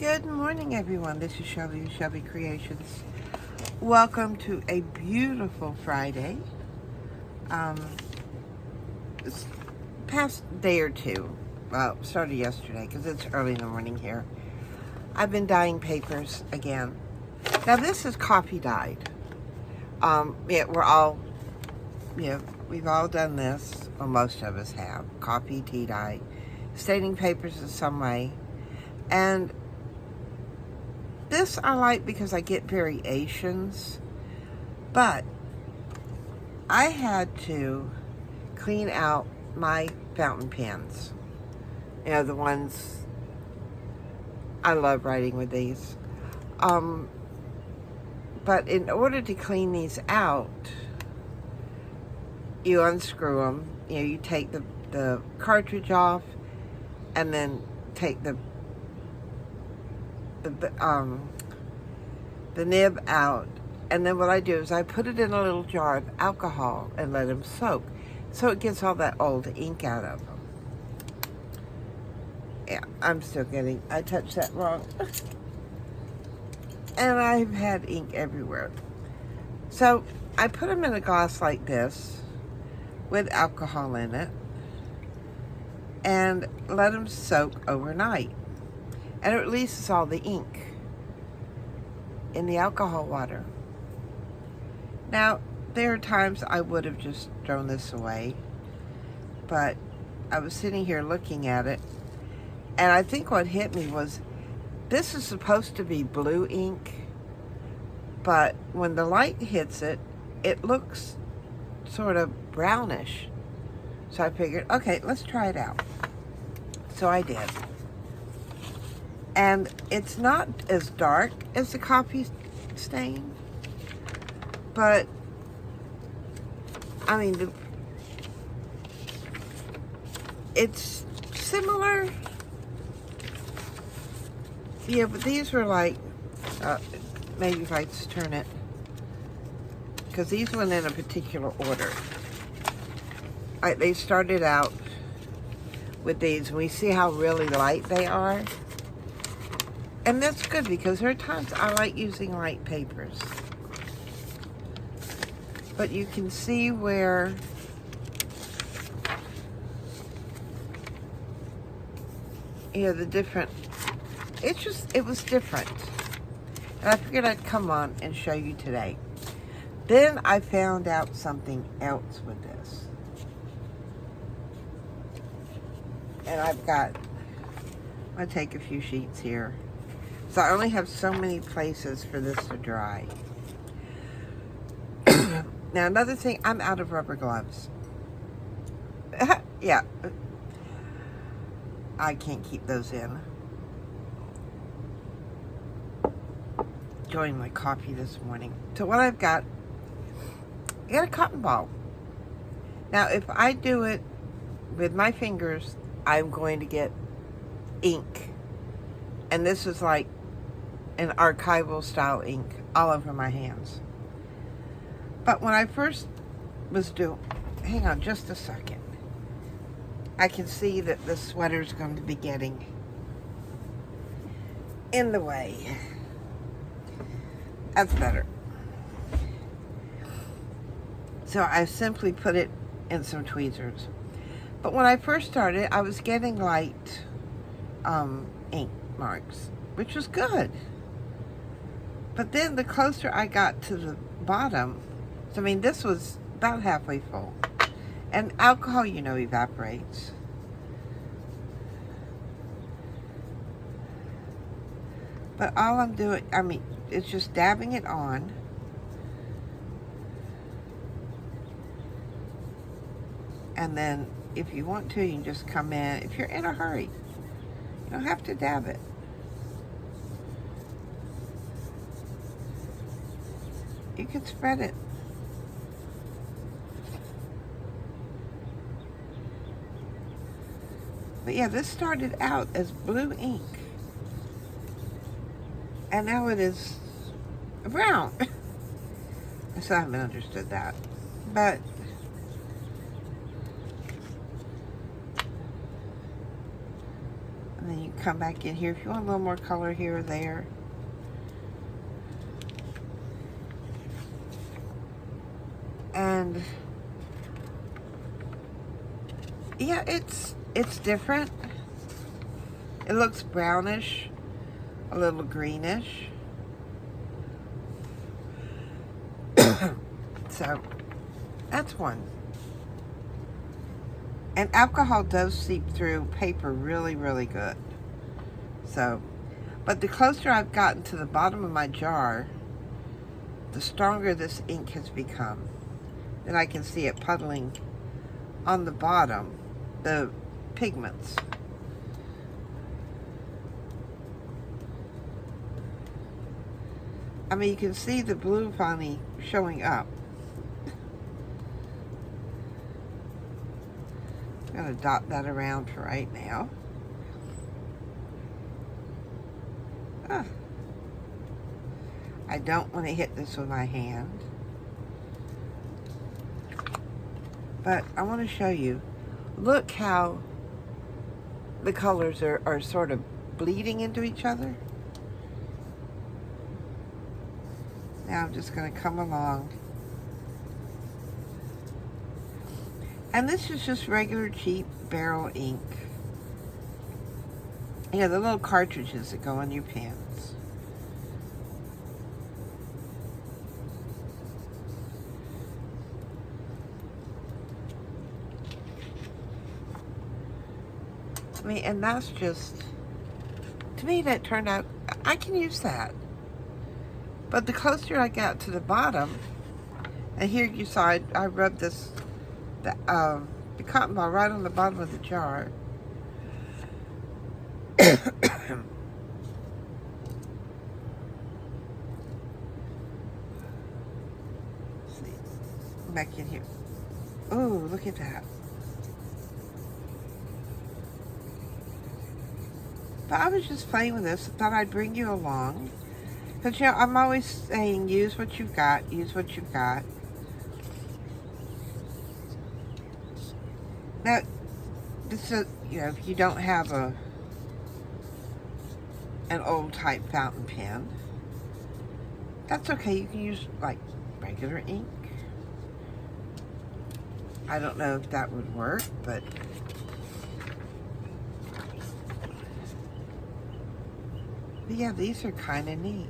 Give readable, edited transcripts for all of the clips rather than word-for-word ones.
Good morning, everyone. This is Shelby with Shelby Creations. Welcome to a beautiful Friday. This past day or two, well, started yesterday because it's early in the morning here. I've been dyeing papers again. Now this is coffee dyed. We're all, we've all done this, or most of us have. Coffee, tea dye, staining papers in some way. And this I like because I get variations, but I had to clean out my fountain pens. The ones, I love writing with these. But in order to clean these out, you unscrew them. You take the cartridge off and then take the nib out, and then what I do is I put it in a little jar of alcohol and let them soak, so it gets all that old ink out of them. Yeah, I'm still getting, I touched that wrong. And I've had ink everywhere. So I put them in a glass like this with alcohol in it and let them soak overnight. And it releases all the ink in the alcohol water. Now, there are times I would have just thrown this away, but I was sitting here looking at it, and I think what hit me was, this is supposed to be blue ink, but when the light hits it, it looks sort of brownish. So I figured, okay, let's try it out. So I did. And it's not as dark as the coffee stain, but I mean, it's similar. Yeah, but these were like, maybe if I just turn it, because these went in a particular order. They started out with these, and we see how really light they are. And that's good, because there are times I like using light papers. But you can see where the different, it was different. And I figured I'd come on and show you today. Then I found out something else with this. And I'm gonna take a few sheets here. So I only have so many places for this to dry. Now another thing, I'm out of rubber gloves. Yeah. I can't keep those in. Enjoying my coffee this morning. So what I've got, I got a cotton ball. Now if I do it with my fingers, I'm going to get ink. And this is like an archival style ink all over my hands. But when I first was doing, hang on just a second. I can see that the sweater's going to be getting in the way. That's better. So I simply put it in some tweezers. But when I first started, I was getting light ink marks, which was good. But then the closer I got to the bottom, I mean, this was about halfway full. And alcohol, evaporates. But all I'm doing, it's just dabbing it on. And then if you want to, you can just come in. If you're in a hurry, you don't have to dab it. You can spread it. But yeah, this started out as blue ink. And now it is brown. I still haven't understood that. But and then you You come back in here if you want a little more color here or there. And yeah, it's different. It looks brownish, a little greenish. So that's one. And alcohol does seep through paper really, really good. So, but the closer I've gotten to the bottom of my jar, the stronger this ink has become. And I can see it puddling on the bottom, the pigments. I mean, you can see the blue finally showing up. I'm going to dot that around for right now. I don't want to hit this with my hand. But I want to show you. Look how the colors are sort of bleeding into each other. Now I'm just going to come along. And this is just regular cheap barrel ink. You know, the little cartridges that go on your pens. I mean, and that's just, to me that turned out, I can use that. But the closer I got to the bottom, and here you saw I rubbed this, the cotton ball right on the bottom of the jar. See, back in here. Oh, look at that. But I was just playing with this. I thought I'd bring you along. Because, you know, I'm always saying, use what you've got. Use what you've got. Now, this is, you know, if you don't have an old type fountain pen, that's okay. You can use, like, regular ink. I don't know if that would work, but yeah, these are kind of neat.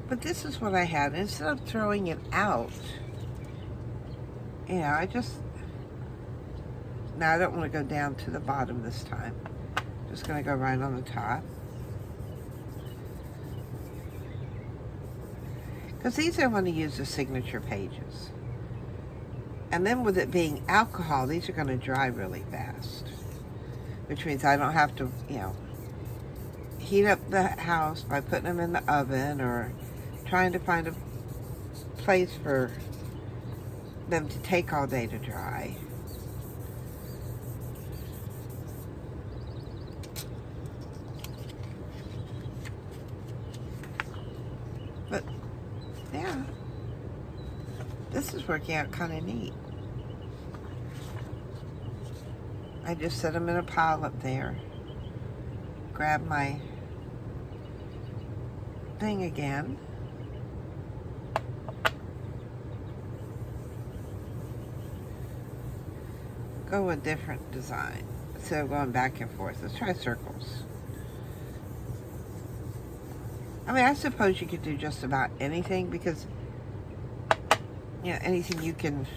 But this is what I had. Instead of throwing it out, you know, now I don't want to go down to the bottom this time. Just going to go right on the top. Because these I want to use the signature pages. And then with it being alcohol, these are going to dry really fast. Which means I don't have to, you know, heat up the house by putting them in the oven or trying to find a place for them to take all day to dry. But yeah, this is working out kind of neat. I just set them in a pile up there. Grab my thing again. Go with a different design instead of going back and forth. Let's try circles. I mean, I suppose you could do just about anything because, you know, anything you can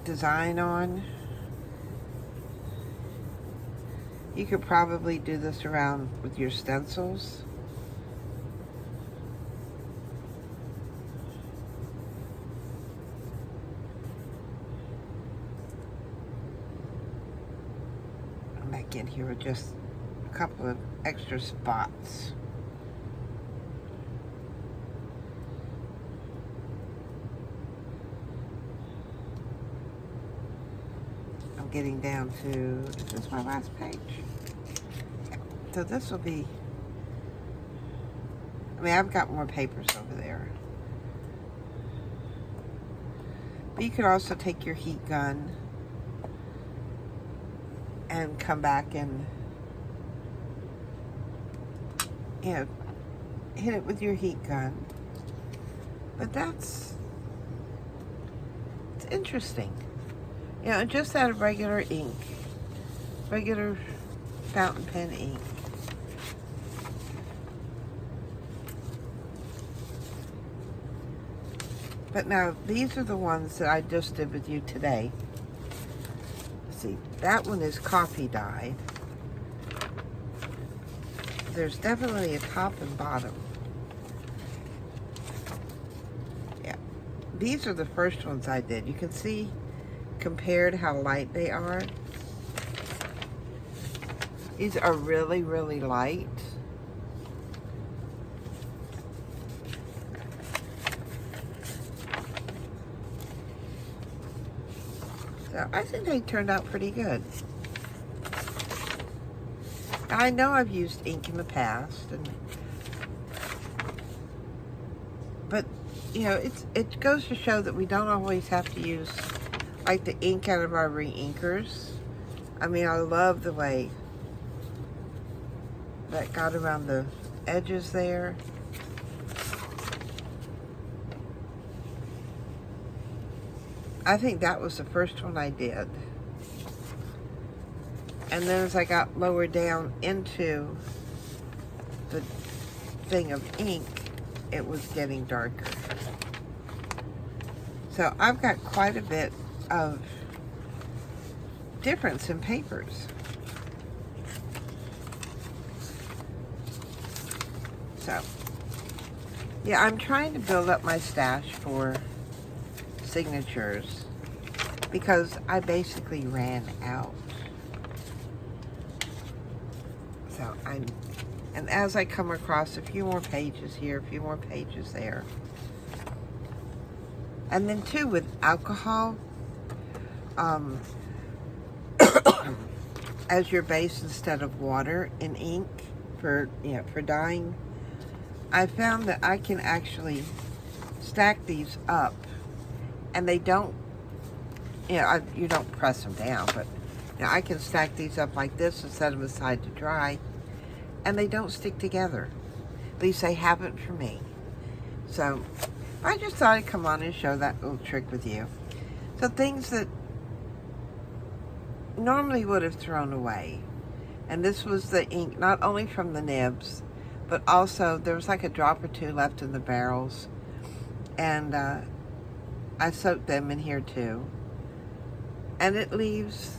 design on. You could probably do this around with your stencils. I'm back in here with just a couple of extra spots. I'm getting down to, is this my last page? Yeah. So this will be, I mean, I've got more papers over there. But you could also take your heat gun and come back and you know, hit it with your heat gun. But it's interesting. You know, just out of regular ink, regular fountain pen ink. But now, these are the ones that I just did with you today. See, that one is coffee dyed. There's definitely a top and bottom. Yeah. These are the first ones I did. You can see, compared how light they are. These are really, really light. So I think they turned out pretty good. I know I've used ink in the past, but you know, it goes to show that we don't always have to use like the ink out of our re-inkers. I mean, I love the way that got around the edges there. I think that was the first one I did. And then as I got lower down into the thing of ink, it was getting darker. So I've got quite a bit of difference in papers. So, yeah, I'm trying to build up my stash for signatures because I basically ran out. So and as I come across a few more pages here, a few more pages there. And then too, with alcohol, as your base instead of water in ink for dyeing, I found that I can actually stack these up, and they don't, you don't press them down, but I can stack these up like this and set them aside to dry, and they don't stick together. At least they haven't for me. So I just thought I'd come on and show that little trick with you. So things that normally would have thrown away. And this was the ink, not only from the nibs, but also there was like a drop or two left in the barrels. And I soaked them in here too. And it leaves,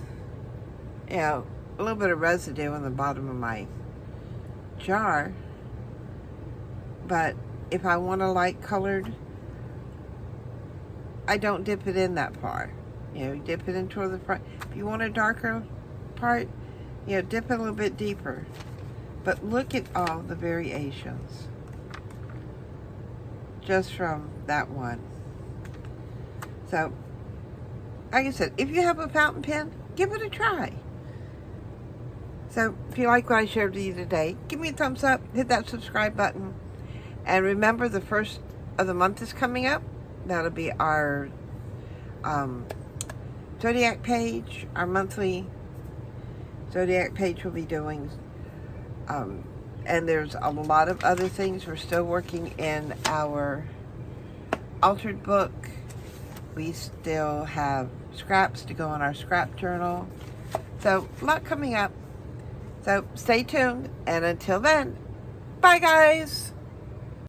a little bit of residue on the bottom of my jar. But if I want a light colored, I don't dip it in that far. You dip it in toward the front. If you want a darker part, dip it a little bit deeper. But look at all the variations just from that one. So, like I said, if you have a fountain pen, give it a try. So, if you like what I shared with you today, give me a thumbs up, hit that subscribe button. And remember, the first of the month is coming up. That'll be our Zodiac page, our monthly Zodiac page we'll be doing. And there's a lot of other things. We're still working in our altered book. We still have scraps to go in our scrap journal. So, a lot coming up. So, stay tuned. And until then, bye guys!